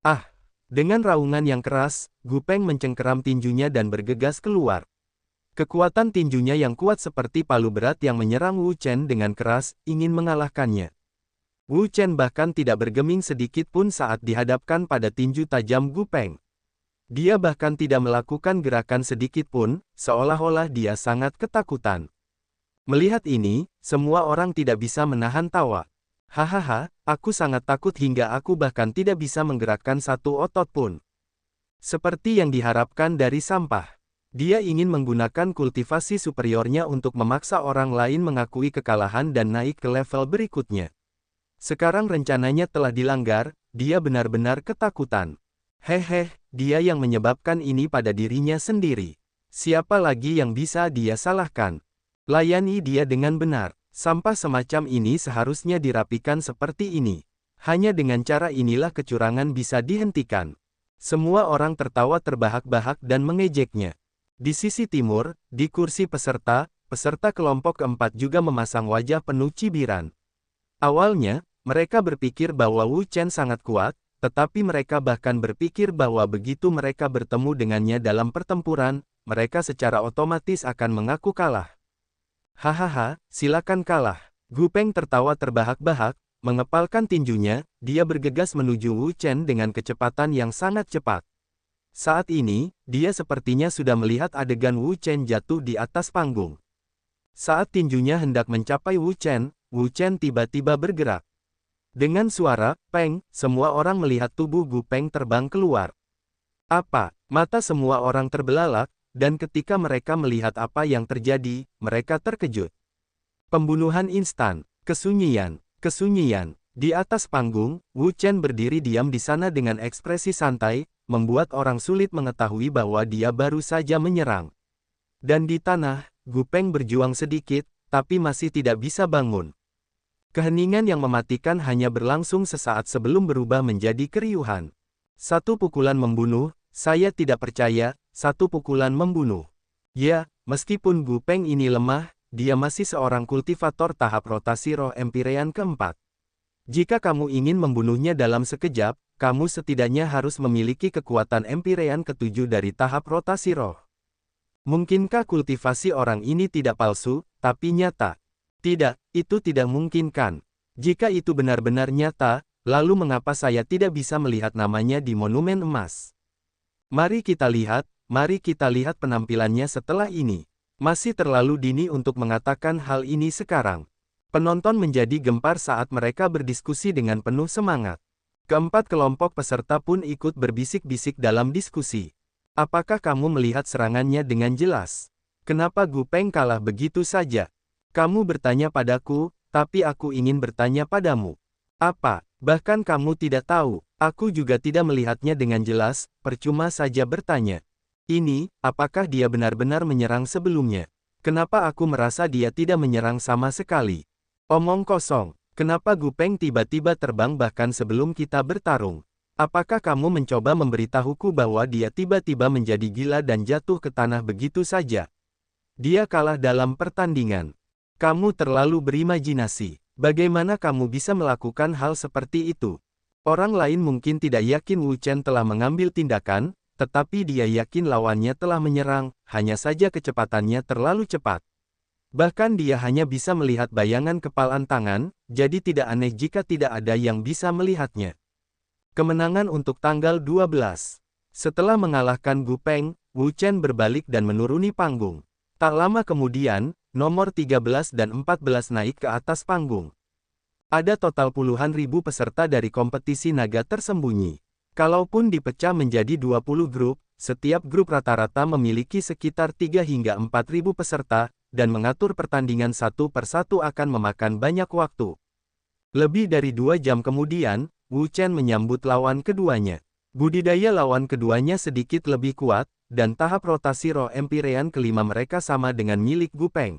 Ah! Dengan raungan yang keras, Gu Peng mencengkeram tinjunya dan bergegas keluar. Kekuatan tinjunya yang kuat seperti palu berat yang menyerang Wu Chen dengan keras, ingin mengalahkannya. Wu Chen bahkan tidak bergeming sedikit pun saat dihadapkan pada tinju tajam Gu Peng. Dia bahkan tidak melakukan gerakan sedikit pun, seolah-olah dia sangat ketakutan. Melihat ini, semua orang tidak bisa menahan tawa. Hahaha, aku sangat takut hingga aku bahkan tidak bisa menggerakkan satu otot pun. Seperti yang diharapkan dari sampah. Dia ingin menggunakan kultivasi superiornya untuk memaksa orang lain mengakui kekalahan dan naik ke level berikutnya. Sekarang rencananya telah dilanggar, dia benar-benar ketakutan. Hehe, dia yang menyebabkan ini pada dirinya sendiri. Siapa lagi yang bisa dia salahkan? Layani dia dengan benar. Sampah semacam ini seharusnya dirapikan seperti ini. Hanya dengan cara inilah kecurangan bisa dihentikan. Semua orang tertawa terbahak-bahak dan mengejeknya. Di sisi timur, di kursi peserta, peserta kelompok keempat juga memasang wajah penuh cibiran. Awalnya, mereka berpikir bahwa Wu Chen sangat kuat, tetapi mereka bahkan berpikir bahwa begitu mereka bertemu dengannya dalam pertempuran, mereka secara otomatis akan mengaku kalah. Hahaha, silakan kalah. Gu Peng tertawa terbahak-bahak, mengepalkan tinjunya, dia bergegas menuju Wu Chen dengan kecepatan yang sangat cepat. Saat ini, dia sepertinya sudah melihat adegan Wu Chen jatuh di atas panggung. Saat tinjunya hendak mencapai Wu Chen tiba-tiba bergerak. Dengan suara, "Peng", semua orang melihat tubuh Gu Peng terbang keluar. Apa? Mata semua orang terbelalak, dan ketika mereka melihat apa yang terjadi, mereka terkejut. Pembunuhan instan. Kesunyian. Kesunyian. Di atas panggung, Wu Chen berdiri diam di sana dengan ekspresi santai, membuat orang sulit mengetahui bahwa dia baru saja menyerang. Dan di tanah, Gu Peng berjuang sedikit, tapi masih tidak bisa bangun. Keheningan yang mematikan hanya berlangsung sesaat sebelum berubah menjadi keriuhan. Satu pukulan membunuh, saya tidak percaya, satu pukulan membunuh. Ya, meskipun Gu Peng ini lemah, dia masih seorang kultivator tahap rotasi roh Empyrean keempat. Jika kamu ingin membunuhnya dalam sekejap, kamu setidaknya harus memiliki kekuatan Empyrean ketujuh dari tahap rotasi roh. Mungkinkah kultivasi orang ini tidak palsu, tapi nyata? Tidak, itu tidak mungkin kan? Jika itu benar-benar nyata, lalu mengapa saya tidak bisa melihat namanya di monumen emas? Mari kita lihat penampilannya setelah ini. Masih terlalu dini untuk mengatakan hal ini sekarang. Penonton menjadi gempar saat mereka berdiskusi dengan penuh semangat. Keempat kelompok peserta pun ikut berbisik-bisik dalam diskusi. Apakah kamu melihat serangannya dengan jelas? Kenapa Gu Peng kalah begitu saja? Kamu bertanya padaku, tapi aku ingin bertanya padamu. Apa? Bahkan kamu tidak tahu. Aku juga tidak melihatnya dengan jelas, percuma saja bertanya. Ini, apakah dia benar-benar menyerang sebelumnya? Kenapa aku merasa dia tidak menyerang sama sekali? Omong kosong. Kenapa Gu Peng tiba-tiba terbang bahkan sebelum kita bertarung? Apakah kamu mencoba memberitahuku bahwa dia tiba-tiba menjadi gila dan jatuh ke tanah begitu saja? Dia kalah dalam pertandingan. Kamu terlalu berimajinasi. Bagaimana kamu bisa melakukan hal seperti itu? Orang lain mungkin tidak yakin Wu Chen telah mengambil tindakan, tetapi dia yakin lawannya telah menyerang, hanya saja kecepatannya terlalu cepat. Bahkan dia hanya bisa melihat bayangan kepalan tangan, jadi tidak aneh jika tidak ada yang bisa melihatnya. Kemenangan untuk tanggal 12. Setelah mengalahkan Gu Peng, Wu Chen berbalik dan menuruni panggung. Tak lama kemudian, nomor 13 dan 14 naik ke atas panggung. Ada total puluhan ribu peserta dari kompetisi naga tersembunyi. Kalaupun dipecah menjadi 20 grup, setiap grup rata-rata memiliki sekitar 3 hingga 4 ribu peserta, dan mengatur pertandingan satu persatu akan memakan banyak waktu. Lebih dari 2 jam kemudian, Wu Chen menyambut lawan keduanya. Budidaya lawan keduanya sedikit lebih kuat, dan tahap rotasi roh Empyrean kelima mereka sama dengan milik Gu Peng.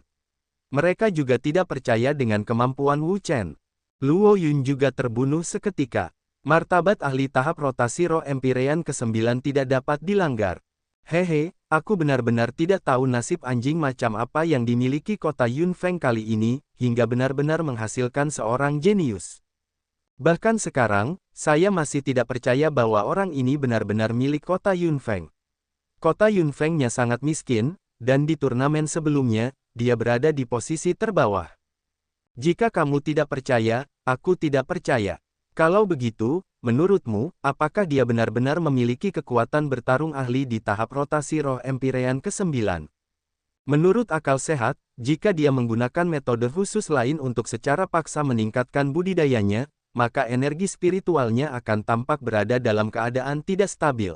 Mereka juga tidak percaya dengan kemampuan Wu Chen. Luo Yun juga terbunuh seketika. Martabat ahli tahap rotasi roh Empyrean ke-9 tidak dapat dilanggar. Hehe, aku benar-benar tidak tahu nasib anjing macam apa yang dimiliki kota Yunfeng kali ini, hingga benar-benar menghasilkan seorang jenius. Bahkan sekarang, saya masih tidak percaya bahwa orang ini benar-benar milik kota Yunfeng. Kota Yunfengnya sangat miskin, dan di turnamen sebelumnya, dia berada di posisi terbawah. Jika kamu tidak percaya, aku tidak percaya. Kalau begitu, menurutmu, apakah dia benar-benar memiliki kekuatan bertarung ahli di tahap rotasi roh Empyrean ke-9? Menurut akal sehat, jika dia menggunakan metode khusus lain untuk secara paksa meningkatkan budidayanya, maka energi spiritualnya akan tampak berada dalam keadaan tidak stabil.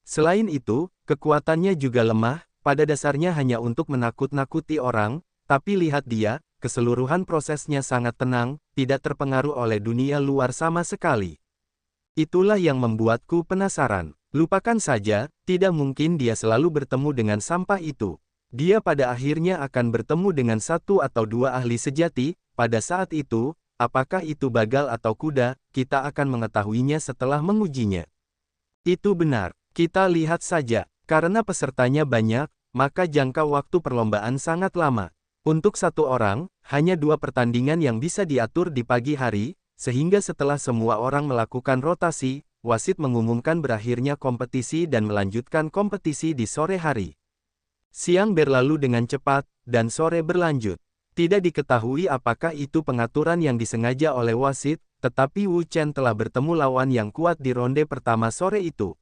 Selain itu, kekuatannya juga lemah, pada dasarnya hanya untuk menakut-nakuti orang, tapi lihat dia, keseluruhan prosesnya sangat tenang, tidak terpengaruh oleh dunia luar sama sekali. Itulah yang membuatku penasaran. Lupakan saja, tidak mungkin dia selalu bertemu dengan sampah itu. Dia pada akhirnya akan bertemu dengan satu atau dua ahli sejati, pada saat itu, apakah itu bagal atau kuda, kita akan mengetahuinya setelah mengujinya. Itu benar, kita lihat saja, karena pesertanya banyak, maka jangka waktu perlombaan sangat lama. Untuk satu orang, hanya 2 pertandingan yang bisa diatur di pagi hari, sehingga setelah semua orang melakukan rotasi, wasit mengumumkan berakhirnya kompetisi dan melanjutkan kompetisi di sore hari. Siang berlalu dengan cepat, dan sore berlanjut. Tidak diketahui apakah itu pengaturan yang disengaja oleh wasit, tetapi Wu Chen telah bertemu lawan yang kuat di ronde pertama sore itu.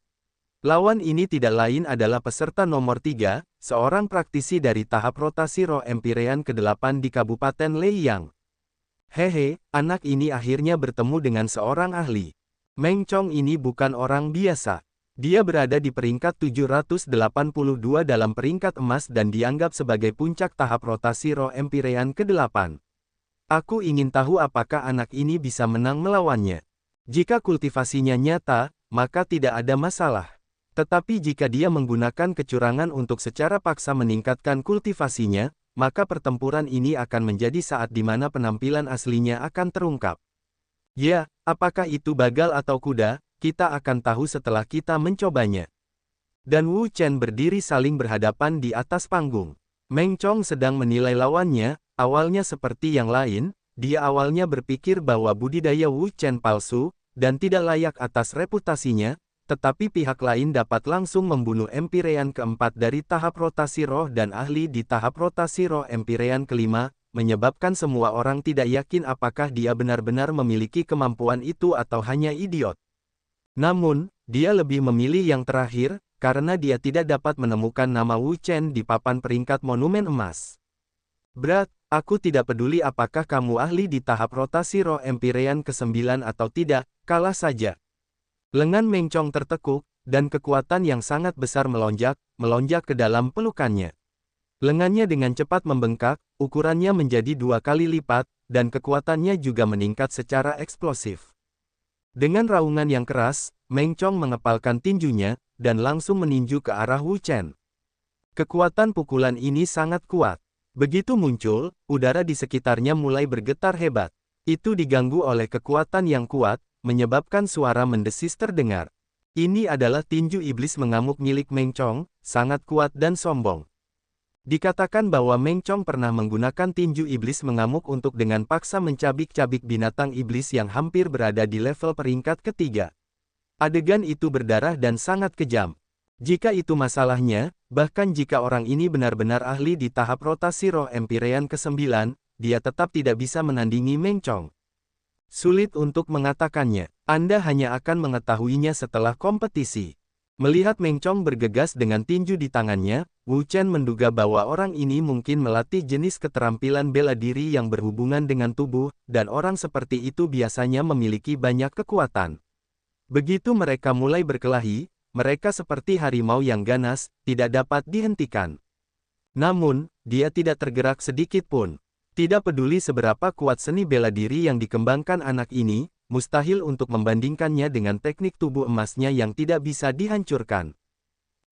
Lawan ini tidak lain adalah peserta nomor 3, seorang praktisi dari tahap rotasi roh Empyrean ke-8 di Kabupaten Leiyang. Hehe, anak ini akhirnya bertemu dengan seorang ahli. Meng Chong ini bukan orang biasa. Dia berada di peringkat 782 dalam peringkat emas dan dianggap sebagai puncak tahap rotasi roh Empyrean ke-8. Aku ingin tahu apakah anak ini bisa menang melawannya. Jika kultivasinya nyata, maka tidak ada masalah. Tetapi jika dia menggunakan kecurangan untuk secara paksa meningkatkan kultivasinya, maka pertempuran ini akan menjadi saat di mana penampilan aslinya akan terungkap. Ya, apakah itu bagal atau kuda? Kita akan tahu setelah kita mencobanya. Dan Wu Chen berdiri saling berhadapan di atas panggung. Meng Chong sedang menilai lawannya, awalnya seperti yang lain, dia awalnya berpikir bahwa budidaya Wu Chen palsu, dan tidak layak atas reputasinya, tetapi pihak lain dapat langsung membunuh Empyrean ke-4 dari tahap rotasi roh dan ahli di tahap rotasi roh Empyrean ke-5, menyebabkan semua orang tidak yakin apakah dia benar-benar memiliki kemampuan itu atau hanya idiot. Namun, dia lebih memilih yang terakhir, karena dia tidak dapat menemukan nama Wu Chen di papan peringkat monumen emas. Berat, aku tidak peduli apakah kamu ahli di tahap rotasi roh Empyrean ke-9 atau tidak, kalah saja. Lengan Meng Chong tertekuk, dan kekuatan yang sangat besar melonjak ke dalam pelukannya. Lengannya dengan cepat membengkak, ukurannya menjadi 2 kali lipat, dan kekuatannya juga meningkat secara eksplosif. Dengan raungan yang keras, Meng Chong mengepalkan tinjunya, dan langsung meninju ke arah Wu Chen. Kekuatan pukulan ini sangat kuat. Begitu muncul, udara di sekitarnya mulai bergetar hebat. Itu diganggu oleh kekuatan yang kuat, menyebabkan suara mendesis terdengar. Ini adalah tinju iblis mengamuk milik Meng Chong, sangat kuat dan sombong. Dikatakan bahwa Meng Chong pernah menggunakan tinju iblis mengamuk untuk dengan paksa mencabik-cabik binatang iblis yang hampir berada di level peringkat ketiga. Adegan itu berdarah dan sangat kejam. Jika itu masalahnya, bahkan jika orang ini benar-benar ahli di tahap rotasi roh Empyrean ke-9, dia tetap tidak bisa menandingi Meng Chong. Sulit untuk mengatakannya, Anda hanya akan mengetahuinya setelah kompetisi. Melihat Meng Chong bergegas dengan tinju di tangannya, Wu Chen menduga bahwa orang ini mungkin melatih jenis keterampilan bela diri yang berhubungan dengan tubuh, dan orang seperti itu biasanya memiliki banyak kekuatan. Begitu mereka mulai berkelahi, mereka seperti harimau yang ganas, tidak dapat dihentikan. Namun, dia tidak tergerak sedikit pun. Tidak peduli seberapa kuat seni bela diri yang dikembangkan anak ini, mustahil untuk membandingkannya dengan teknik tubuh emasnya yang tidak bisa dihancurkan.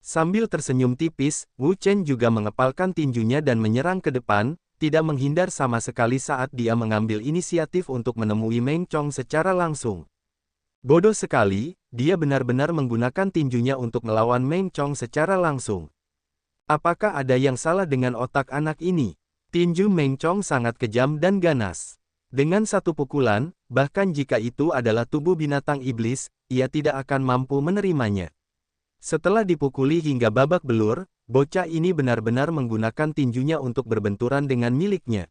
Sambil tersenyum tipis, Wu Chen juga mengepalkan tinjunya dan menyerang ke depan, tidak menghindar sama sekali saat dia mengambil inisiatif untuk menemui Meng Chong secara langsung. Bodoh sekali, dia benar-benar menggunakan tinjunya untuk melawan Meng Chong secara langsung. Apakah ada yang salah dengan otak anak ini? Tinju Meng Chong sangat kejam dan ganas. Dengan satu pukulan, Bahkan jika itu adalah tubuh binatang iblis, ia tidak akan mampu menerimanya. Setelah dipukuli hingga babak belur, bocah ini benar-benar menggunakan tinjunya untuk berbenturan dengan miliknya.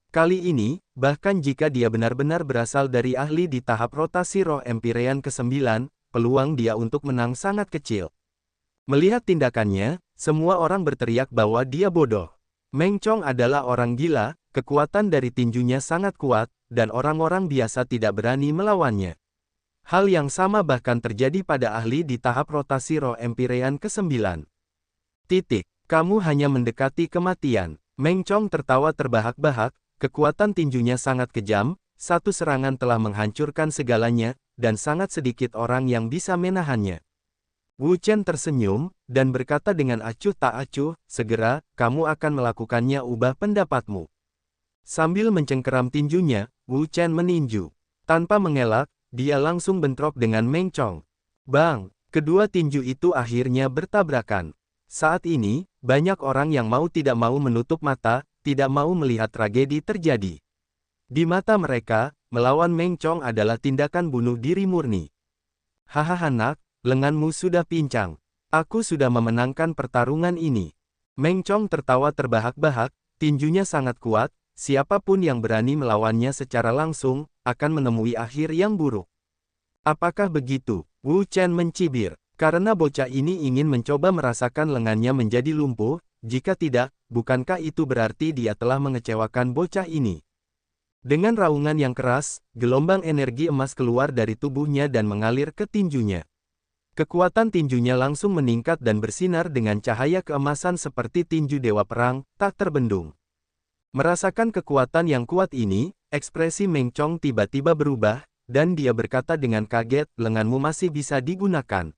Kali ini, bahkan jika dia benar-benar berasal dari ahli di tahap rotasi roh Empyrean ke-9, peluang dia untuk menang sangat kecil. Melihat tindakannya, semua orang berteriak bahwa dia bodoh. Meng Chong adalah orang gila, kekuatan dari tinjunya sangat kuat, dan orang-orang biasa tidak berani melawannya. Hal yang sama bahkan terjadi pada ahli di tahap rotasi roh Empyrean ke-9. Kamu hanya mendekati kematian. Meng Chong tertawa terbahak-bahak, kekuatan tinjunya sangat kejam, satu serangan telah menghancurkan segalanya, dan sangat sedikit orang yang bisa menahannya. Wu Chen tersenyum, dan berkata dengan acuh tak acuh, segera, kamu akan melakukannya ubah pendapatmu. Sambil mencengkeram tinjunya, Wu Chen meninju. Tanpa mengelak, dia langsung bentrok dengan Meng Chong. Bang! Kedua tinju itu akhirnya bertabrakan. Saat ini, banyak orang yang mau tidak mau menutup mata, tidak mau melihat tragedi terjadi. Di mata mereka, melawan Meng Chong adalah tindakan bunuh diri murni. Hahaha nak, lenganmu sudah pincang. Aku sudah memenangkan pertarungan ini. Meng Chong tertawa terbahak-bahak, tinjunya sangat kuat, siapapun yang berani melawannya secara langsung, akan menemui akhir yang buruk. Apakah begitu? Wu Chen mencibir. Karena bocah ini ingin mencoba merasakan lengannya menjadi lumpuh, jika tidak, bukankah itu berarti dia telah mengecewakan bocah ini? Dengan raungan yang keras, gelombang energi emas keluar dari tubuhnya dan mengalir ke tinjunya. Kekuatan tinjunya langsung meningkat dan bersinar dengan cahaya keemasan seperti tinju dewa perang, tak terbendung. Merasakan kekuatan yang kuat ini, ekspresi Meng Chong tiba-tiba berubah, dan dia berkata dengan kaget, lenganmu masih bisa digunakan.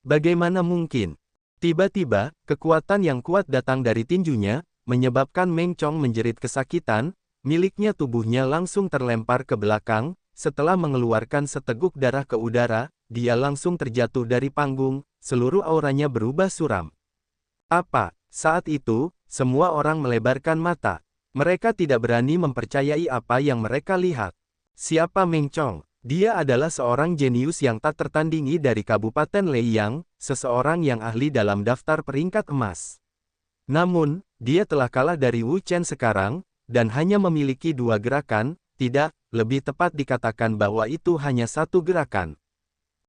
Bagaimana mungkin? Tiba-tiba, kekuatan yang kuat datang dari tinjunya, menyebabkan Meng Chong menjerit kesakitan, miliknya tubuhnya langsung terlempar ke belakang, setelah mengeluarkan seteguk darah ke udara, dia langsung terjatuh dari panggung, seluruh auranya berubah suram. Apa? Saat itu, semua orang melebarkan mata. Mereka tidak berani mempercayai apa yang mereka lihat. Siapa Meng Chong? Dia adalah seorang jenius yang tak tertandingi dari Kabupaten Leiyang, seseorang yang ahli dalam daftar peringkat emas. Namun, dia telah kalah dari Wu Chen sekarang, dan hanya memiliki 2 gerakan, tidak, lebih tepat dikatakan bahwa itu hanya 1 gerakan.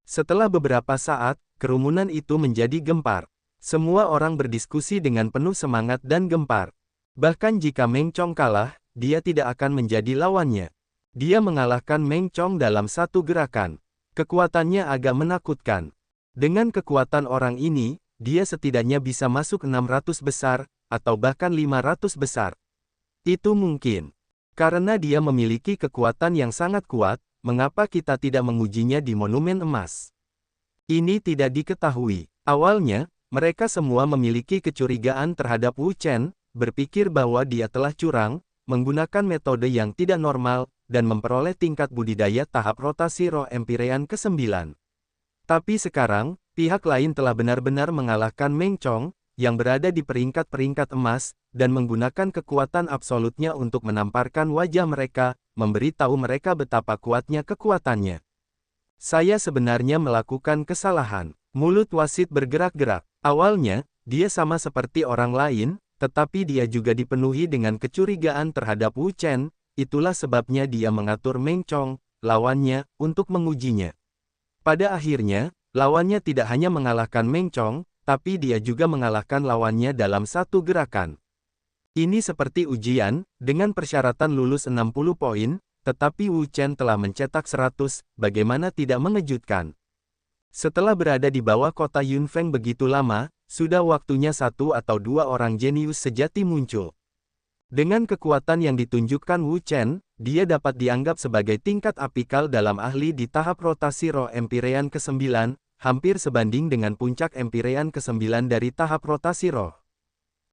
Setelah beberapa saat, kerumunan itu menjadi gempar. Semua orang berdiskusi dengan penuh semangat dan gempar. Bahkan jika Meng Chong kalah, dia tidak akan menjadi lawannya. Dia mengalahkan Meng Chong dalam 1 gerakan. Kekuatannya agak menakutkan. Dengan kekuatan orang ini, dia setidaknya bisa masuk 600 besar, atau bahkan 500 besar. Itu mungkin. Karena dia memiliki kekuatan yang sangat kuat, mengapa kita tidak mengujinya di Monumen Emas? Ini tidak diketahui. Awalnya, mereka semua memiliki kecurigaan terhadap Wu Chen, berpikir bahwa dia telah curang, menggunakan metode yang tidak normal, dan memperoleh tingkat budidaya tahap rotasi roh Empyrean ke-9. Tapi sekarang, pihak lain telah benar-benar mengalahkan Meng Chong, yang berada di peringkat-peringkat emas, dan menggunakan kekuatan absolutnya untuk menamparkan wajah mereka, memberi tahu mereka betapa kuatnya kekuatannya. Saya sebenarnya melakukan kesalahan. Mulut wasit bergerak-gerak. Awalnya, dia sama seperti orang lain, tetapi dia juga dipenuhi dengan kecurigaan terhadap Wu Chen. Itulah sebabnya dia mengatur Meng Chong, lawannya, untuk mengujinya. Pada akhirnya, lawannya tidak hanya mengalahkan Meng Chong, tapi dia juga mengalahkan lawannya dalam 1 gerakan. Ini seperti ujian, dengan persyaratan lulus 60 poin, tetapi Wu Chen telah mencetak 100, bagaimana tidak mengejutkan. Setelah berada di bawah kota Yunfeng begitu lama, sudah waktunya 1 atau 2 orang jenius sejati muncul. Dengan kekuatan yang ditunjukkan Wu Chen, dia dapat dianggap sebagai tingkat apikal dalam ahli di tahap rotasi roh Empyrean ke-9, hampir sebanding dengan puncak Empyrean ke-9 dari tahap rotasi roh.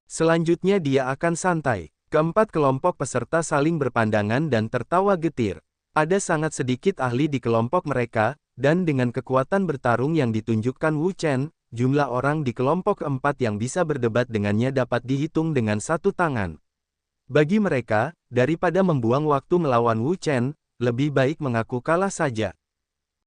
Selanjutnya dia akan santai. Keempat kelompok peserta saling berpandangan dan tertawa getir. Ada sangat sedikit ahli di kelompok mereka, dan dengan kekuatan bertarung yang ditunjukkan Wu Chen, jumlah orang di kelompok keempat yang bisa berdebat dengannya dapat dihitung dengan 1 tangan. Bagi mereka, daripada membuang waktu melawan Wu Chen, lebih baik mengaku kalah saja.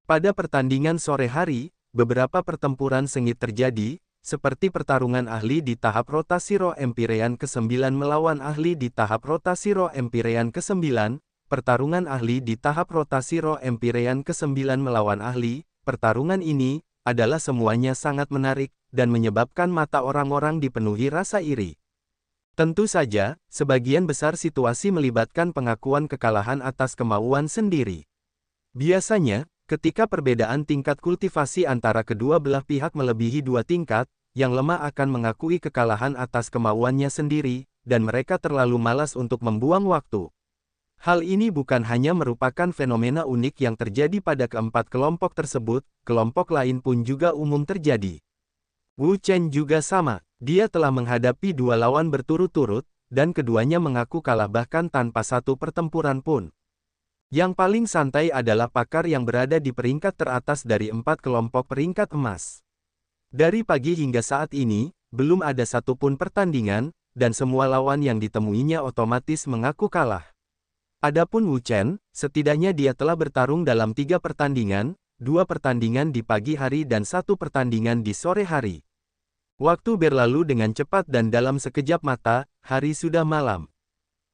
Pada pertandingan sore hari, beberapa pertempuran sengit terjadi, seperti pertarungan ahli di tahap rotasi roh Empyrean ke-9 melawan ahli di tahap rotasi roh Empyrean ke-9, pertarungan ahli di tahap rotasi roh Empyrean ke-9 melawan ahli. Pertarungan ini adalah semuanya sangat menarik, dan menyebabkan mata orang-orang dipenuhi rasa iri. Tentu saja, sebagian besar situasi melibatkan pengakuan kekalahan atas kemauan sendiri. Biasanya, ketika perbedaan tingkat kultivasi antara kedua belah pihak melebihi 2 tingkat, yang lemah akan mengakui kekalahan atas kemauannya sendiri, dan mereka terlalu malas untuk membuang waktu. Hal ini bukan hanya merupakan fenomena unik yang terjadi pada keempat kelompok tersebut, kelompok lain pun juga umum terjadi. Wu Chen juga sama, dia telah menghadapi 2 lawan berturut-turut, dan keduanya mengaku kalah bahkan tanpa satu pertempuran pun. Yang paling santai adalah pakar yang berada di peringkat teratas dari 4 kelompok peringkat emas. Dari pagi hingga saat ini, belum ada satupun pertandingan, dan semua lawan yang ditemuinya otomatis mengaku kalah. Adapun Wu Chen, setidaknya dia telah bertarung dalam 3 pertandingan, 2 pertandingan di pagi hari dan 1 pertandingan di sore hari. Waktu berlalu dengan cepat dan dalam sekejap mata, hari sudah malam.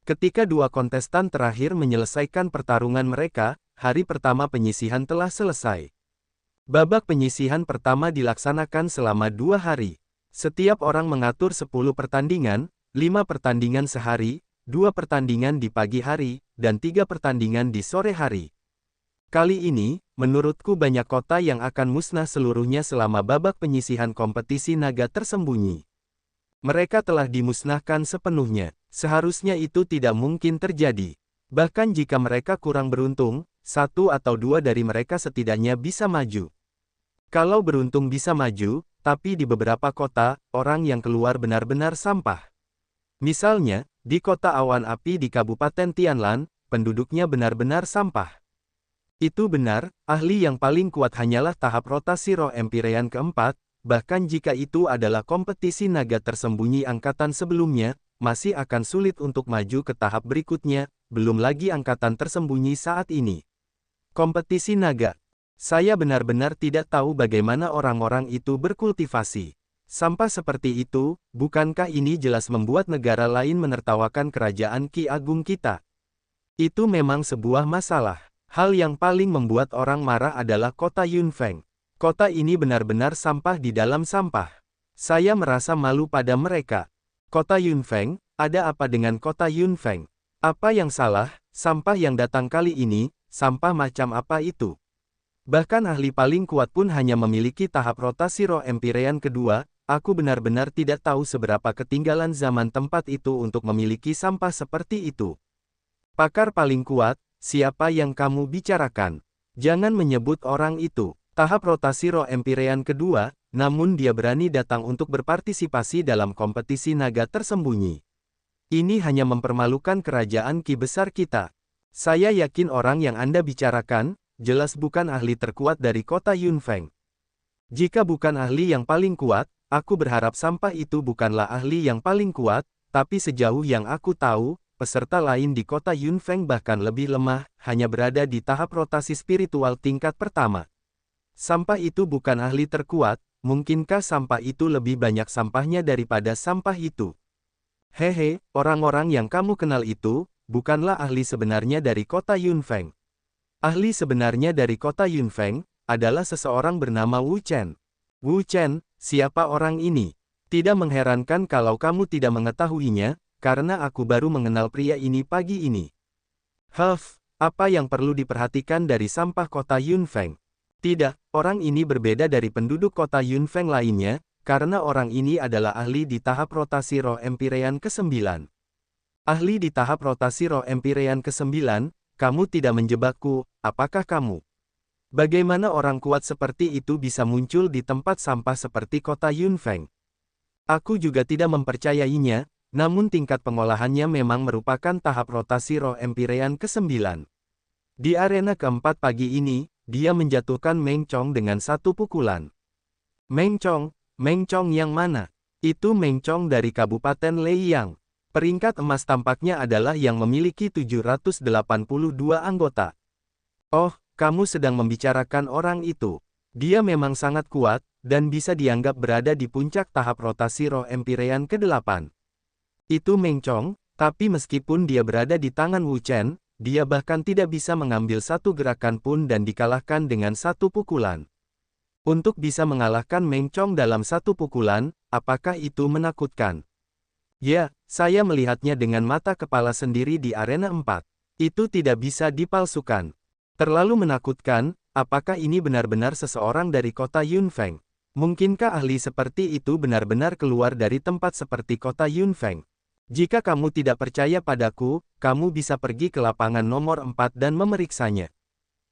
Ketika 2 kontestan terakhir menyelesaikan pertarungan mereka, hari pertama penyisihan telah selesai. Babak penyisihan pertama dilaksanakan selama 2 hari. Setiap orang mengatur 10 pertandingan, 5 pertandingan sehari, 2 pertandingan di pagi hari, dan 3 pertandingan di sore hari. Kali ini, menurutku banyak kota yang akan musnah seluruhnya selama babak penyisihan kompetisi naga tersembunyi. Mereka telah dimusnahkan sepenuhnya. Seharusnya itu tidak mungkin terjadi. Bahkan jika mereka kurang beruntung, 1 atau 2 dari mereka setidaknya bisa maju. Kalau beruntung bisa maju, tapi di beberapa kota, orang yang keluar benar-benar sampah. Misalnya, di kota awan api di Kabupaten Tianlan, penduduknya benar-benar sampah. Itu benar, ahli yang paling kuat hanyalah tahap rotasi roh Empyrean keempat, bahkan jika itu adalah kompetisi naga tersembunyi angkatan sebelumnya, masih akan sulit untuk maju ke tahap berikutnya, belum lagi angkatan tersembunyi saat ini. Kompetisi naga. Saya benar-benar tidak tahu bagaimana orang-orang itu berkultivasi. Sampah seperti itu, bukankah ini jelas membuat negara lain menertawakan kerajaan Qi Agung kita? Itu memang sebuah masalah. Hal yang paling membuat orang marah adalah kota Yunfeng. Kota ini benar-benar sampah di dalam sampah. Saya merasa malu pada mereka. Kota Yunfeng, ada apa dengan kota Yunfeng? Apa yang salah? Sampah yang datang kali ini, sampah macam apa itu? Bahkan ahli paling kuat pun hanya memiliki tahap rotasi roh Empyrean kedua. Aku benar-benar tidak tahu seberapa ketinggalan zaman tempat itu untuk memiliki sampah seperti itu. Pakar paling kuat, siapa yang kamu bicarakan? Jangan menyebut orang itu. Tahap rotasi roh Empyrean kedua, namun dia berani datang untuk berpartisipasi dalam kompetisi naga tersembunyi. Ini hanya mempermalukan kerajaan Qi besar kita. Saya yakin orang yang Anda bicarakan, jelas bukan ahli terkuat dari kota Yunfeng. Jika bukan ahli yang paling kuat, aku berharap sampah itu bukanlah ahli yang paling kuat, tapi sejauh yang aku tahu, peserta lain di kota Yunfeng bahkan lebih lemah, hanya berada di tahap rotasi spiritual tingkat pertama. Sampah itu bukan ahli terkuat, mungkinkah sampah itu lebih banyak sampahnya daripada sampah itu? Hehe, orang-orang yang kamu kenal itu, bukanlah ahli sebenarnya dari kota Yunfeng. Ahli sebenarnya dari kota Yunfeng, adalah seseorang bernama Wu Chen. Wu Chen, siapa orang ini? Tidak mengherankan kalau kamu tidak mengetahuinya, karena aku baru mengenal pria ini pagi ini. Apa yang perlu diperhatikan dari sampah kota Yunfeng? Tidak, orang ini berbeda dari penduduk kota Yunfeng lainnya, karena orang ini adalah ahli di tahap rotasi roh Empyrean ke-9. Ahli di tahap rotasi roh Empyrean ke-9, kamu tidak menjebakku, apakah kamu? Bagaimana orang kuat seperti itu bisa muncul di tempat sampah seperti kota Yunfeng? Aku juga tidak mempercayainya, namun tingkat pengolahannya memang merupakan tahap rotasi roh Empyrean ke-9. Di arena keempat pagi ini, dia menjatuhkan Meng Chong dengan 1 pukulan. Meng Chong yang mana? Itu Meng Chong dari Kabupaten Leiyang. Peringkat emas tampaknya adalah yang memiliki 782 anggota. Oh, kamu sedang membicarakan orang itu. Dia memang sangat kuat, dan bisa dianggap berada di puncak tahap rotasi roh Empyrean ke-8. Itu Meng Chong, tapi meskipun dia berada di tangan Wu Chen, dia bahkan tidak bisa mengambil satu gerakan pun dan dikalahkan dengan satu pukulan. Untuk bisa mengalahkan Meng Chong dalam satu pukulan, apakah itu menakutkan? Ya, saya melihatnya dengan mata kepala sendiri di arena 4. Itu tidak bisa dipalsukan. Terlalu menakutkan, apakah ini benar-benar seseorang dari kota Yunfeng? Mungkinkah ahli seperti itu benar-benar keluar dari tempat seperti kota Yunfeng? Jika kamu tidak percaya padaku, kamu bisa pergi ke lapangan nomor 4 dan memeriksanya.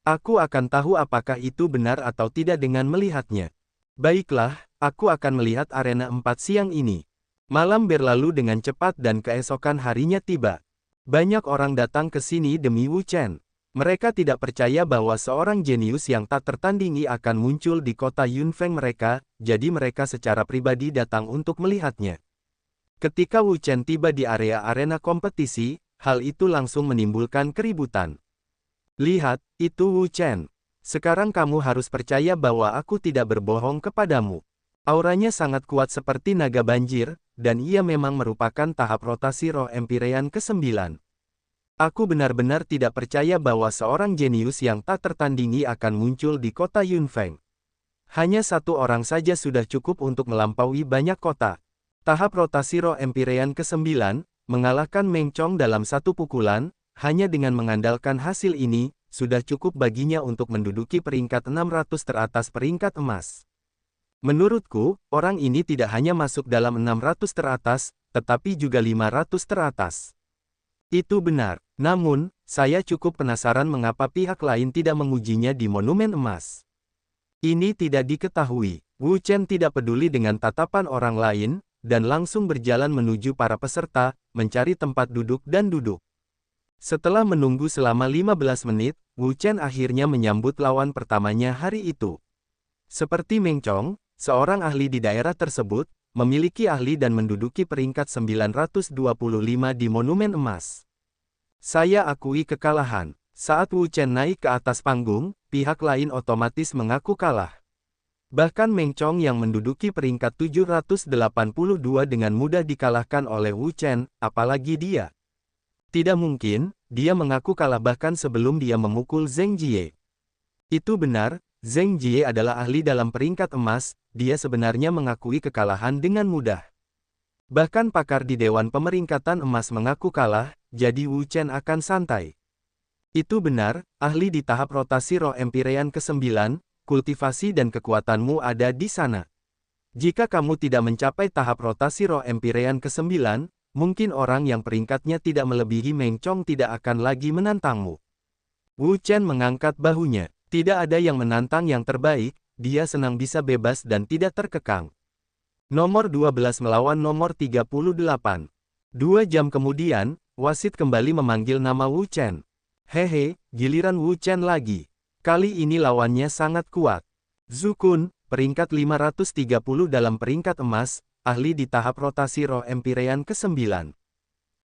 Aku akan tahu apakah itu benar atau tidak dengan melihatnya. Baiklah, aku akan melihat arena 4 siang ini. Malam berlalu dengan cepat dan keesokan harinya tiba. Banyak orang datang ke sini demi Wu Chen. Mereka tidak percaya bahwa seorang jenius yang tak tertandingi akan muncul di kota Yunfeng mereka, jadi mereka secara pribadi datang untuk melihatnya. Ketika Wu Chen tiba di area arena kompetisi, hal itu langsung menimbulkan keributan. Lihat, itu Wu Chen. Sekarang kamu harus percaya bahwa aku tidak berbohong kepadamu. Auranya sangat kuat seperti naga banjir, dan ia memang merupakan tahap rotasi roh Empyrean ke-9. Aku benar-benar tidak percaya bahwa seorang jenius yang tak tertandingi akan muncul di kota Yunfeng. Hanya satu orang saja sudah cukup untuk melampaui banyak kota. Tahap rotasi roh Empyrean ke-9, mengalahkan Meng Chong dalam satu pukulan, hanya dengan mengandalkan hasil ini, sudah cukup baginya untuk menduduki peringkat 600 teratas peringkat emas. Menurutku, orang ini tidak hanya masuk dalam 600 teratas, tetapi juga 500 teratas. Itu benar, namun, saya cukup penasaran mengapa pihak lain tidak mengujinya di Monumen Emas. Ini tidak diketahui. Wu Chen tidak peduli dengan tatapan orang lain, dan langsung berjalan menuju para peserta, mencari tempat duduk dan duduk. Setelah menunggu selama 15 menit, Wu Chen akhirnya menyambut lawan pertamanya hari itu. Seperti Meng Chong, seorang ahli di daerah tersebut, memiliki ahli dan menduduki peringkat 925 di Monumen Emas. Saya akui kekalahan. Saat Wu Chen naik ke atas panggung, pihak lain otomatis mengaku kalah. Bahkan Meng Chong yang menduduki peringkat 782 dengan mudah dikalahkan oleh Wu Chen, apalagi dia. Tidak mungkin, dia mengaku kalah bahkan sebelum dia memukul Zheng Jie. Itu benar, Zheng Jie adalah ahli dalam peringkat emas, dia sebenarnya mengakui kekalahan dengan mudah. Bahkan pakar di Dewan Pemeringkatan Emas mengaku kalah, jadi Wu Chen akan santai. Itu benar, ahli di tahap rotasi roh Empyrean ke-9, kultivasi dan kekuatanmu ada di sana. Jika kamu tidak mencapai tahap rotasi roh Empyrean ke-9, mungkin orang yang peringkatnya tidak melebihi Meng Chong tidak akan lagi menantangmu. Wu Chen mengangkat bahunya. Tidak ada yang menantang yang terbaik, dia senang bisa bebas dan tidak terkekang. Nomor 12 melawan nomor 38. 2 jam kemudian, wasit kembali memanggil nama Wu Chen. Hehe, giliran Wu Chen lagi. Kali ini lawannya sangat kuat. Zhu Kun, peringkat 530 dalam peringkat emas, ahli di tahap rotasi roh Empyrean ke-9.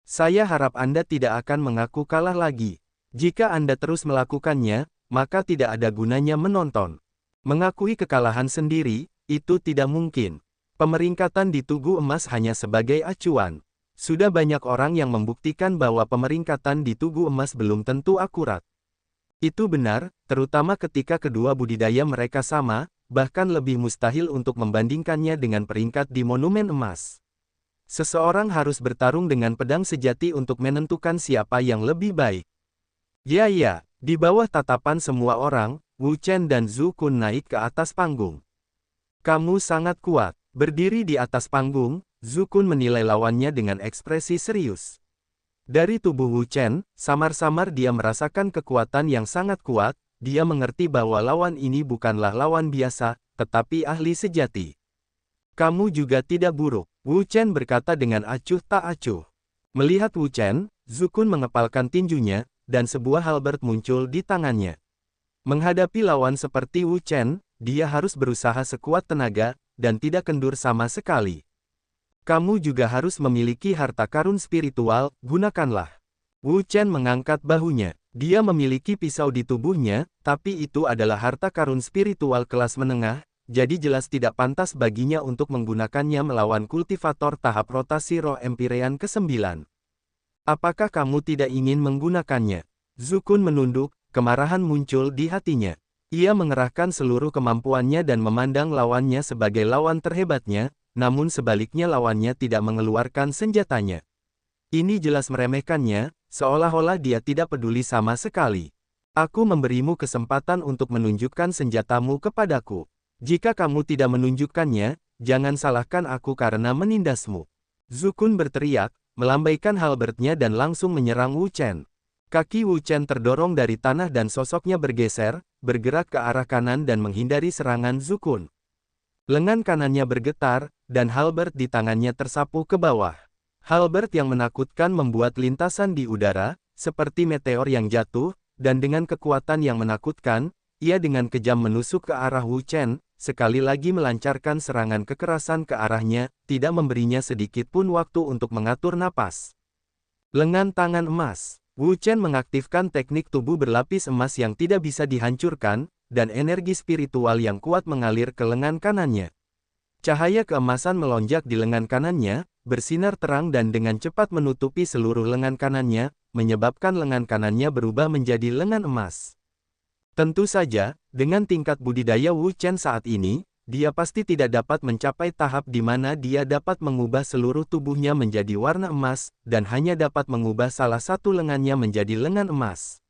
Saya harap Anda tidak akan mengaku kalah lagi. Jika Anda terus melakukannya, maka tidak ada gunanya menonton. Mengakui kekalahan sendiri, itu tidak mungkin. Pemeringkatan di Tugu Emas hanya sebagai acuan. Sudah banyak orang yang membuktikan bahwa pemeringkatan di Tugu Emas belum tentu akurat. Itu benar, terutama ketika kedua budidaya mereka sama, bahkan lebih mustahil untuk membandingkannya dengan peringkat di Monumen Emas. Seseorang harus bertarung dengan pedang sejati untuk menentukan siapa yang lebih baik. Ya, di bawah tatapan semua orang, Wu Chen dan Zhu Kun naik ke atas panggung. Kamu sangat kuat. Berdiri di atas panggung, Zhu Kun menilai lawannya dengan ekspresi serius. Dari tubuh Wu Chen, samar-samar dia merasakan kekuatan yang sangat kuat, dia mengerti bahwa lawan ini bukanlah lawan biasa, tetapi ahli sejati. Kamu juga tidak buruk, Wu Chen berkata dengan acuh tak acuh. Melihat Wu Chen, Zhu Kun mengepalkan tinjunya, dan sebuah halberd muncul di tangannya. Menghadapi lawan seperti Wu Chen, dia harus berusaha sekuat tenaga, dan tidak kendur sama sekali. Kamu juga harus memiliki harta karun spiritual, gunakanlah. Wu Chen mengangkat bahunya. Dia memiliki pisau di tubuhnya, tapi itu adalah harta karun spiritual kelas menengah, jadi jelas tidak pantas baginya untuk menggunakannya melawan kultivator tahap rotasi roh Empyrean ke-9. Apakah kamu tidak ingin menggunakannya? Zukun menunduk, kemarahan muncul di hatinya. Ia mengerahkan seluruh kemampuannya dan memandang lawannya sebagai lawan terhebatnya, namun sebaliknya lawannya tidak mengeluarkan senjatanya. Ini jelas meremehkannya, seolah-olah dia tidak peduli sama sekali. Aku memberimu kesempatan untuk menunjukkan senjatamu kepadaku. Jika kamu tidak menunjukkannya, jangan salahkan aku karena menindasmu. Zukun berteriak, melambaikan halbertnya dan langsung menyerang Wu Chen. Kaki Wu Chen terdorong dari tanah dan sosoknya bergeser, bergerak ke arah kanan dan menghindari serangan Zukun. Lengan kanannya bergetar, dan halberd di tangannya tersapu ke bawah. Halberd yang menakutkan membuat lintasan di udara, seperti meteor yang jatuh, dan dengan kekuatan yang menakutkan, ia dengan kejam menusuk ke arah Wu Chen, sekali lagi melancarkan serangan kekerasan ke arahnya, tidak memberinya sedikit pun waktu untuk mengatur napas. Lengan tangan emas. Wu Chen mengaktifkan teknik tubuh berlapis emas yang tidak bisa dihancurkan, dan energi spiritual yang kuat mengalir ke lengan kanannya. Cahaya keemasan melonjak di lengan kanannya, bersinar terang dan dengan cepat menutupi seluruh lengan kanannya, menyebabkan lengan kanannya berubah menjadi lengan emas. Tentu saja, dengan tingkat budidaya Wu Chen saat ini, dia pasti tidak dapat mencapai tahap di mana dia dapat mengubah seluruh tubuhnya menjadi warna emas, dan hanya dapat mengubah salah satu lengannya menjadi lengan emas.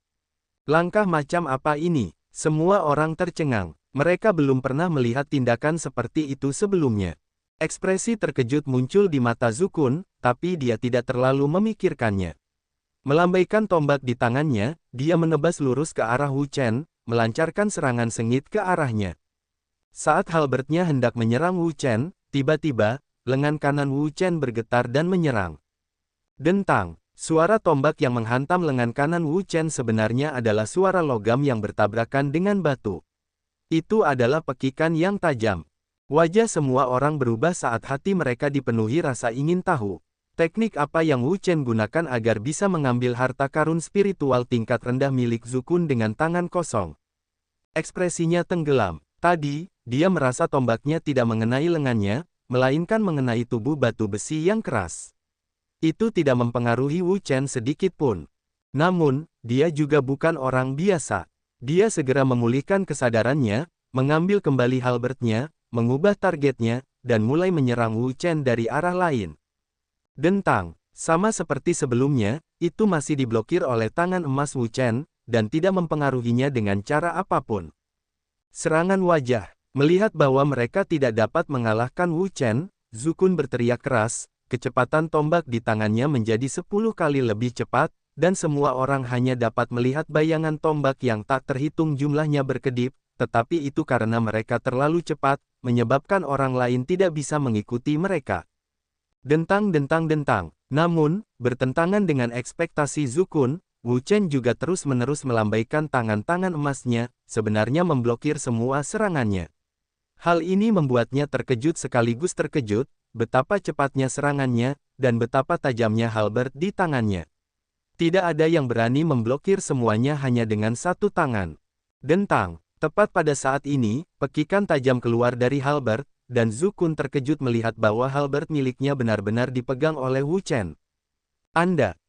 Langkah macam apa ini? Semua orang tercengang. Mereka belum pernah melihat tindakan seperti itu sebelumnya. Ekspresi terkejut muncul di mata Zukun, tapi dia tidak terlalu memikirkannya. Melambaikan tombak di tangannya, dia menebas lurus ke arah Wu Chen, melancarkan serangan sengit ke arahnya. Saat halbertnya hendak menyerang Wu Chen, tiba-tiba, lengan kanan Wu Chen bergetar dan menyerang. Dentang, suara tombak yang menghantam lengan kanan Wu Chen sebenarnya adalah suara logam yang bertabrakan dengan batu. Itu adalah pekikan yang tajam. Wajah semua orang berubah saat hati mereka dipenuhi rasa ingin tahu. Teknik apa yang Wu Chen gunakan agar bisa mengambil harta karun spiritual tingkat rendah milik Zukun dengan tangan kosong. Ekspresinya tenggelam. Tadi, dia merasa tombaknya tidak mengenai lengannya, melainkan mengenai tubuh batu besi yang keras. Itu tidak mempengaruhi Wu Chen sedikit pun. Namun, dia juga bukan orang biasa. Dia segera memulihkan kesadarannya, mengambil kembali halbertnya, mengubah targetnya, dan mulai menyerang Wu Chen dari arah lain. Dentang, sama seperti sebelumnya, itu masih diblokir oleh tangan emas Wu Chen, dan tidak mempengaruhinya dengan cara apapun. Serangan wajah. Melihat bahwa mereka tidak dapat mengalahkan Wu Chen, Zukun berteriak keras, kecepatan tombak di tangannya menjadi 10 kali lebih cepat, dan semua orang hanya dapat melihat bayangan tombak yang tak terhitung jumlahnya berkedip, tetapi itu karena mereka terlalu cepat, menyebabkan orang lain tidak bisa mengikuti mereka. Dentang-dentang-dentang. Namun, bertentangan dengan ekspektasi Zukun, Wu Chen juga terus-menerus melambaikan tangan-tangan emasnya, sebenarnya memblokir semua serangannya. Hal ini membuatnya terkejut sekaligus terkejut, betapa cepatnya serangannya, dan betapa tajamnya halberd di tangannya. Tidak ada yang berani memblokir semuanya hanya dengan satu tangan. Dentang. Tepat pada saat ini, pekikan tajam keluar dari halberd, dan Zukun terkejut melihat bahwa halberd miliknya benar-benar dipegang oleh Wu Chen.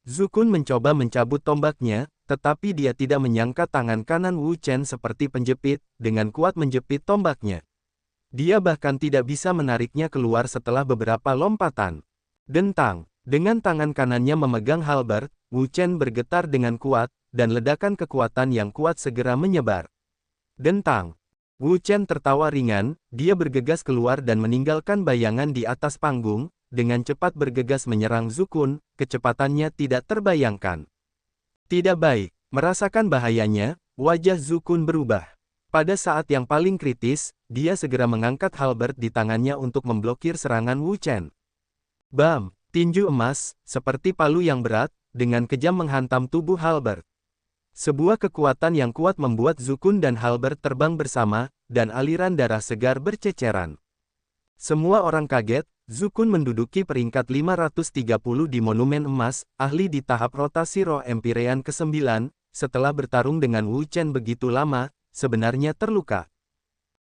Zukun mencoba mencabut tombaknya, tetapi dia tidak menyangka tangan kanan Wu Chen seperti penjepit, dengan kuat menjepit tombaknya. Dia bahkan tidak bisa menariknya keluar setelah beberapa lompatan. Dentang, dengan tangan kanannya memegang halberd, Wu Chen bergetar dengan kuat, dan ledakan kekuatan yang kuat segera menyebar. Dentang. Wu Chen tertawa ringan, dia bergegas keluar dan meninggalkan bayangan di atas panggung, dengan cepat bergegas menyerang Zukun, kecepatannya tidak terbayangkan. Tidak baik, merasakan bahayanya, wajah Zukun berubah. Pada saat yang paling kritis, dia segera mengangkat halberd di tangannya untuk memblokir serangan Wu Chen. Bam, tinju emas, seperti palu yang berat, dengan kejam menghantam tubuh halberd. Sebuah kekuatan yang kuat membuat Zukun dan halberd terbang bersama, dan aliran darah segar berceceran. Semua orang kaget. Zukun menduduki peringkat 530 di Monumen Emas, ahli di tahap rotasi roh Empyrean ke-9, setelah bertarung dengan Wu Chen begitu lama, sebenarnya terluka.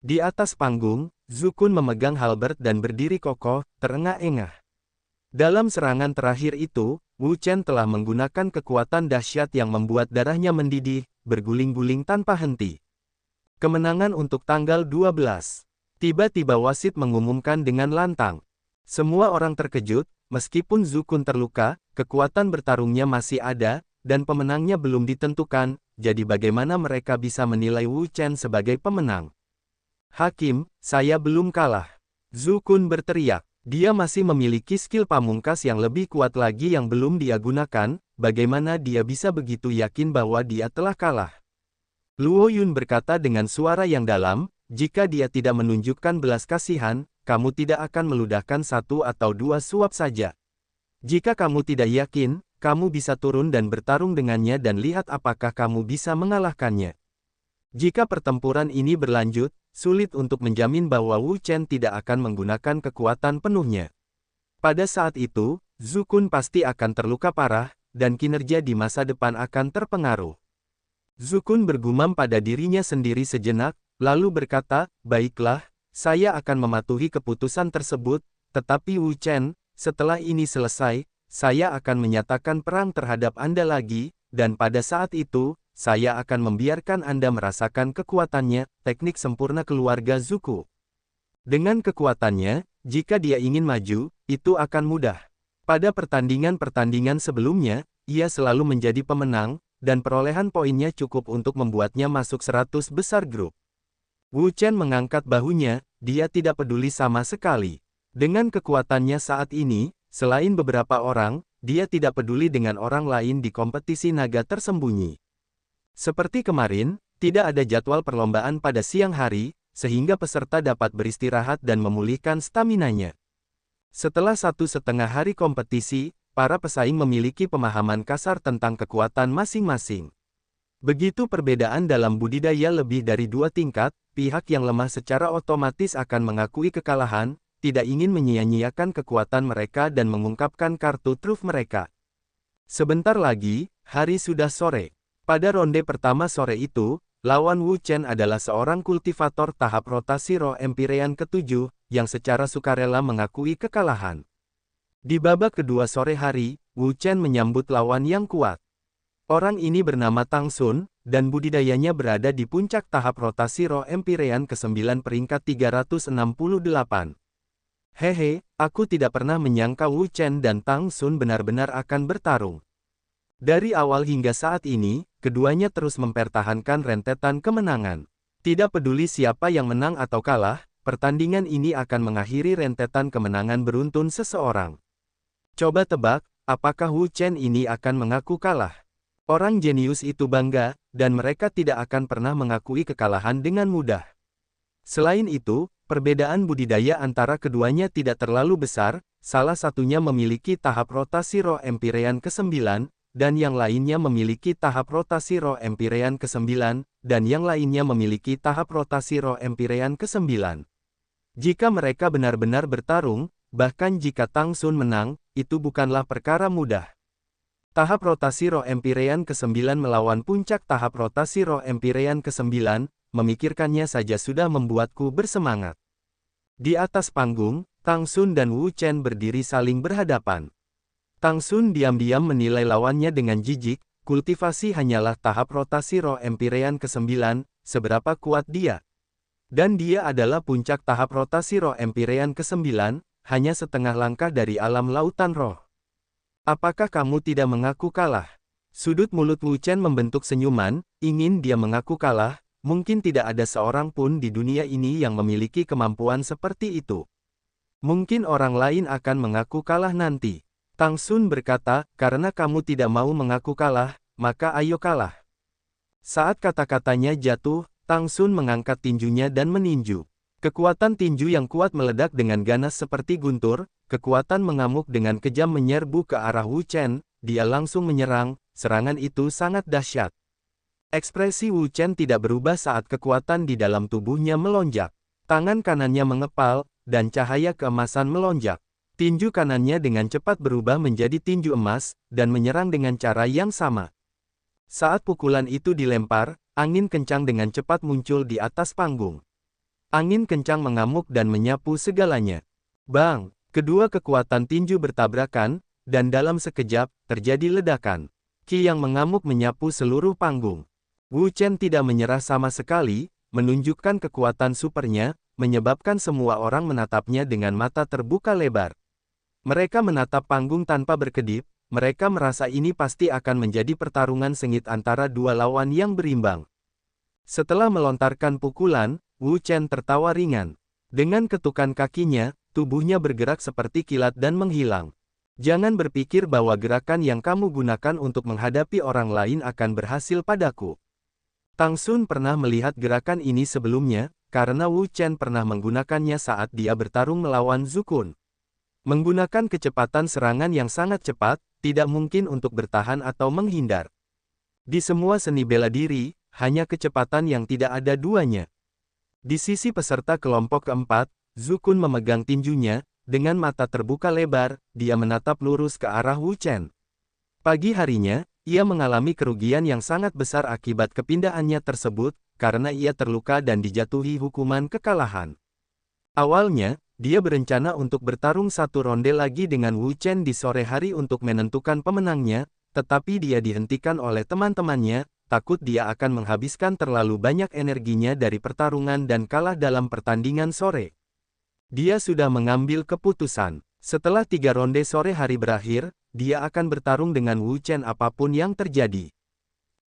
Di atas panggung, Zhu Kun memegang halberd dan berdiri kokoh, terengah-engah. Dalam serangan terakhir itu, Wu Chen telah menggunakan kekuatan dahsyat yang membuat darahnya mendidih, berguling-guling tanpa henti. Kemenangan untuk tanggal 12. Tiba-tiba wasit mengumumkan dengan lantang. Semua orang terkejut, meskipun Zhu Kun terluka, kekuatan bertarungnya masih ada, dan pemenangnya belum ditentukan, jadi bagaimana mereka bisa menilai Wu Chen sebagai pemenang? Hakim, saya belum kalah. Zhu Kun berteriak. Dia masih memiliki skill pamungkas yang lebih kuat lagi yang belum dia gunakan, bagaimana dia bisa begitu yakin bahwa dia telah kalah? Luo Yun berkata dengan suara yang dalam, jika dia tidak menunjukkan belas kasihan, kamu tidak akan meludahkan 1 atau 2 suap saja. Jika kamu tidak yakin, kamu bisa turun dan bertarung dengannya dan lihat apakah kamu bisa mengalahkannya. Jika pertempuran ini berlanjut, sulit untuk menjamin bahwa Wu Chen tidak akan menggunakan kekuatan penuhnya. Pada saat itu, Zhu Kun pasti akan terluka parah, dan kinerja di masa depan akan terpengaruh. Zhu Kun bergumam pada dirinya sendiri sejenak, lalu berkata, baiklah, saya akan mematuhi keputusan tersebut, tetapi Wu Chen, setelah ini selesai, saya akan menyatakan perang terhadap Anda lagi, dan pada saat itu, saya akan membiarkan Anda merasakan kekuatannya, teknik sempurna keluarga Zuko. Dengan kekuatannya, jika dia ingin maju, itu akan mudah. Pada pertandingan-pertandingan sebelumnya, ia selalu menjadi pemenang, dan perolehan poinnya cukup untuk membuatnya masuk 100 besar grup. Wu Chen mengangkat bahunya, dia tidak peduli sama sekali. Dengan kekuatannya saat ini, selain beberapa orang, dia tidak peduli dengan orang lain di kompetisi naga tersembunyi. Seperti kemarin, tidak ada jadwal perlombaan pada siang hari, sehingga peserta dapat beristirahat dan memulihkan staminanya. Setelah 1,5 hari kompetisi, para pesaing memiliki pemahaman kasar tentang kekuatan masing-masing. Begitu perbedaan dalam budidaya lebih dari 2 tingkat, pihak yang lemah secara otomatis akan mengakui kekalahan, tidak ingin menyia-nyiakan kekuatan mereka dan mengungkapkan kartu truf mereka. Sebentar lagi, hari sudah sore. Pada ronde pertama sore itu, lawan Wu Chen adalah seorang kultivator tahap rotasi roh Empyrean ke-7, yang secara sukarela mengakui kekalahan. Di babak kedua sore hari, Wu Chen menyambut lawan yang kuat. Orang ini bernama Tang Xun, dan budidayanya berada di puncak tahap rotasi roh Empyrean ke-9 peringkat 368. Hehe, aku tidak pernah menyangka Wu Chen dan Tang Xun benar-benar akan bertarung. Dari awal hingga saat ini, keduanya terus mempertahankan rentetan kemenangan. Tidak peduli siapa yang menang atau kalah, pertandingan ini akan mengakhiri rentetan kemenangan beruntun seseorang. Coba tebak, apakah Wu Chen ini akan mengaku kalah? Orang jenius itu bangga, dan mereka tidak akan pernah mengakui kekalahan dengan mudah. Selain itu, perbedaan budidaya antara keduanya tidak terlalu besar, salah satunya memiliki tahap rotasi roh Empyrean ke-9, dan yang lainnya memiliki tahap rotasi roh Empyrean ke-9, dan yang lainnya memiliki tahap rotasi roh Empyrean ke-9. Jika mereka benar-benar bertarung, bahkan jika Tang Xun menang, itu bukanlah perkara mudah. Tahap rotasi roh Empyrean ke-9 melawan puncak tahap rotasi roh Empyrean ke-9, memikirkannya saja sudah membuatku bersemangat. Di atas panggung, Tang Xun dan Wu Chen berdiri saling berhadapan. Tang Xun diam-diam menilai lawannya dengan jijik, kultivasi hanyalah tahap rotasi roh Empyrean ke-9, seberapa kuat dia. Dan dia adalah puncak tahap rotasi roh Empyrean ke-9, hanya setengah langkah dari alam lautan roh. Apakah kamu tidak mengaku kalah? Sudut mulut Wu Chen membentuk senyuman, ingin dia mengaku kalah, mungkin tidak ada seorang pun di dunia ini yang memiliki kemampuan seperti itu. Mungkin orang lain akan mengaku kalah nanti. Tang Xun berkata, karena kamu tidak mau mengaku kalah, maka ayo kalah. Saat kata-katanya jatuh, Tang Xun mengangkat tinjunya dan meninju. Kekuatan tinju yang kuat meledak dengan ganas seperti guntur, kekuatan mengamuk dengan kejam menyerbu ke arah Wu Chen, dia langsung menyerang, serangan itu sangat dahsyat. Ekspresi Wu Chen tidak berubah saat kekuatan di dalam tubuhnya melonjak. Tangan kanannya mengepal, dan cahaya keemasan melonjak. Tinju kanannya dengan cepat berubah menjadi tinju emas, dan menyerang dengan cara yang sama. Saat pukulan itu dilempar, angin kencang dengan cepat muncul di atas panggung. Angin kencang mengamuk dan menyapu segalanya. Bang! Kedua kekuatan tinju bertabrakan, dan dalam sekejap, terjadi ledakan. Qi yang mengamuk menyapu seluruh panggung. Wu Chen tidak menyerah sama sekali, menunjukkan kekuatan supernya, menyebabkan semua orang menatapnya dengan mata terbuka lebar. Mereka menatap panggung tanpa berkedip, mereka merasa ini pasti akan menjadi pertarungan sengit antara dua lawan yang berimbang. Setelah melontarkan pukulan, Wu Chen tertawa ringan. Dengan ketukan kakinya, tubuhnya bergerak seperti kilat dan menghilang. Jangan berpikir bahwa gerakan yang kamu gunakan untuk menghadapi orang lain akan berhasil padaku. Tang Xun pernah melihat gerakan ini sebelumnya, karena Wu Chen pernah menggunakannya saat dia bertarung melawan Zhu Kun. Menggunakan kecepatan serangan yang sangat cepat, tidak mungkin untuk bertahan atau menghindar. Di semua seni bela diri, hanya kecepatan yang tidak ada duanya. Di sisi peserta kelompok keempat, Zhu Kun memegang tinjunya, dengan mata terbuka lebar, dia menatap lurus ke arah Wu Chen. Pagi harinya, ia mengalami kerugian yang sangat besar akibat kepindahannya tersebut, karena ia terluka dan dijatuhi hukuman kekalahan. Awalnya, dia berencana untuk bertarung satu ronde lagi dengan Wu Chen di sore hari untuk menentukan pemenangnya, tetapi dia dihentikan oleh teman-temannya, takut dia akan menghabiskan terlalu banyak energinya dari pertarungan dan kalah dalam pertandingan sore. Dia sudah mengambil keputusan. Setelah 3 ronde sore hari berakhir, dia akan bertarung dengan Wu Chen apapun yang terjadi.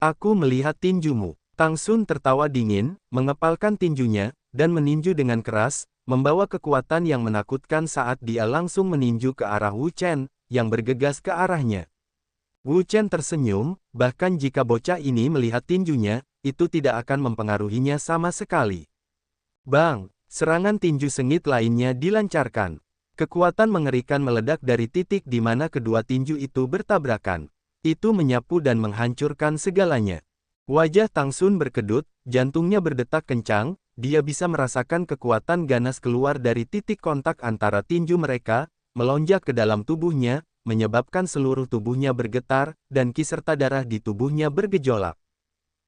Aku melihat tinjumu. Tang Xun tertawa dingin, mengepalkan tinjunya, dan meninju dengan keras, membawa kekuatan yang menakutkan saat dia langsung meninju ke arah Wu Chen, yang bergegas ke arahnya. Wu Chen tersenyum, bahkan jika bocah ini melihat tinjunya, itu tidak akan mempengaruhinya sama sekali. Bang! Serangan tinju sengit lainnya dilancarkan. Kekuatan mengerikan meledak dari titik di mana kedua tinju itu bertabrakan. Itu menyapu dan menghancurkan segalanya. Wajah Tang Xun berkedut, jantungnya berdetak kencang, dia bisa merasakan kekuatan ganas keluar dari titik kontak antara tinju mereka, melonjak ke dalam tubuhnya, menyebabkan seluruh tubuhnya bergetar, dan ki serta darah di tubuhnya bergejolak.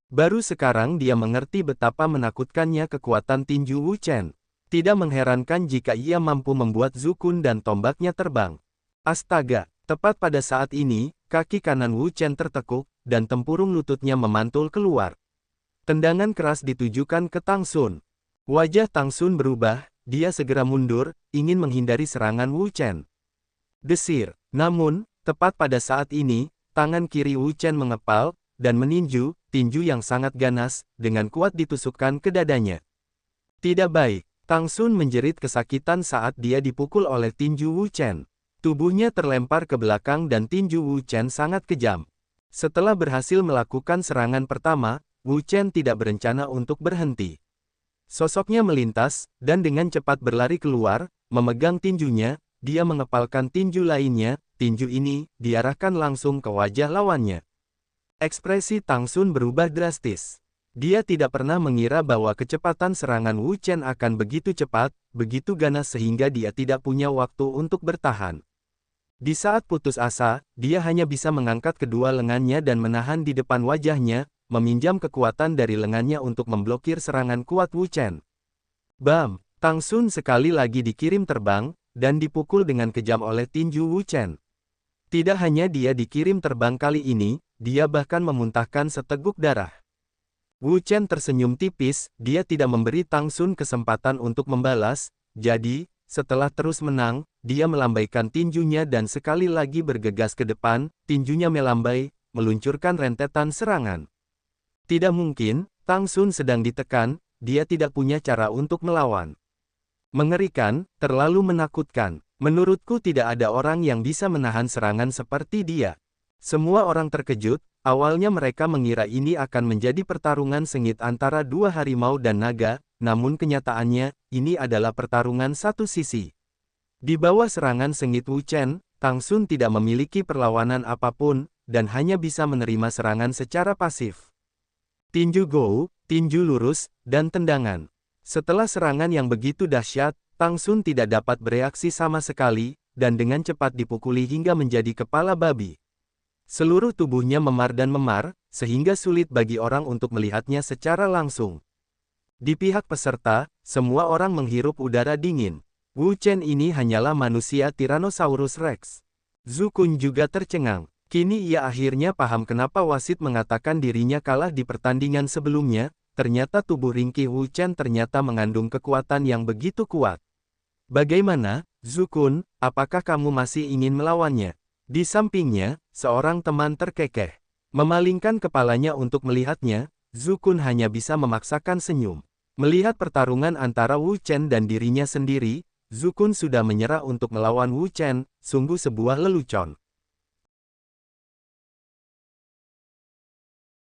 Baru sekarang dia mengerti betapa menakutkannya kekuatan tinju Wu Chen. Tidak mengherankan jika ia mampu membuat Zhu Kun dan tombaknya terbang. Astaga, tepat pada saat ini, kaki kanan Wu Chen tertekuk, dan tempurung lututnya memantul keluar. Tendangan keras ditujukan ke Tang Xun. Wajah Tang Xun berubah, dia segera mundur, ingin menghindari serangan Wu Chen. Desir. Namun, tepat pada saat ini, tangan kiri Wu Chen mengepal, dan meninju, tinju yang sangat ganas, dengan kuat ditusukkan ke dadanya. Tidak baik. Tang Xun menjerit kesakitan saat dia dipukul oleh tinju Wu Chen. Tubuhnya terlempar ke belakang dan tinju Wu Chen sangat kejam. Setelah berhasil melakukan serangan pertama, Wu Chen tidak berencana untuk berhenti. Sosoknya melintas, dan dengan cepat berlari keluar, memegang tinjunya, dia mengepalkan tinju lainnya, tinju ini, diarahkan langsung ke wajah lawannya. Ekspresi Tang Xun berubah drastis. Dia tidak pernah mengira bahwa kecepatan serangan Wu Chen akan begitu cepat, begitu ganas sehingga dia tidak punya waktu untuk bertahan. Di saat putus asa, dia hanya bisa mengangkat kedua lengannya dan menahan di depan wajahnya, meminjam kekuatan dari lengannya untuk memblokir serangan kuat Wu Chen. Bam! Tang Xun sekali lagi dikirim terbang, dan dipukul dengan kejam oleh tinju Wu Chen. Tidak hanya dia dikirim terbang kali ini, dia bahkan memuntahkan seteguk darah. Wu Chen tersenyum tipis, dia tidak memberi Tang Xun kesempatan untuk membalas, jadi, setelah terus menang, dia melambaikan tinjunya dan sekali lagi bergegas ke depan, tinjunya melambai, meluncurkan rentetan serangan. Tidak mungkin, Tang Xun sedang ditekan, dia tidak punya cara untuk melawan. Mengerikan, terlalu menakutkan. Menurutku tidak ada orang yang bisa menahan serangan seperti dia. Semua orang terkejut, awalnya mereka mengira ini akan menjadi pertarungan sengit antara dua harimau dan naga, namun kenyataannya, ini adalah pertarungan satu sisi. Di bawah serangan sengit Wu Chen, Tang Xun tidak memiliki perlawanan apapun, dan hanya bisa menerima serangan secara pasif. Tinju Gou, tinju lurus, dan tendangan. Setelah serangan yang begitu dahsyat, Tang Xun tidak dapat bereaksi sama sekali, dan dengan cepat dipukuli hingga menjadi kepala babi. Seluruh tubuhnya memar dan memar, sehingga sulit bagi orang untuk melihatnya secara langsung. Di pihak peserta, semua orang menghirup udara dingin. Wu Chen ini hanyalah manusia Tyrannosaurus Rex. Zhu Kun juga tercengang. Kini ia akhirnya paham kenapa wasit mengatakan dirinya kalah di pertandingan sebelumnya, ternyata tubuh ringkih Wu Chen ternyata mengandung kekuatan yang begitu kuat. Bagaimana, Zhu Kun, apakah kamu masih ingin melawannya? Di sampingnya, seorang teman terkekeh. Memalingkan kepalanya untuk melihatnya, Zhu Kun hanya bisa memaksakan senyum. Melihat pertarungan antara Wu Chen dan dirinya sendiri, Zhu Kun sudah menyerah untuk melawan Wu Chen, sungguh sebuah lelucon.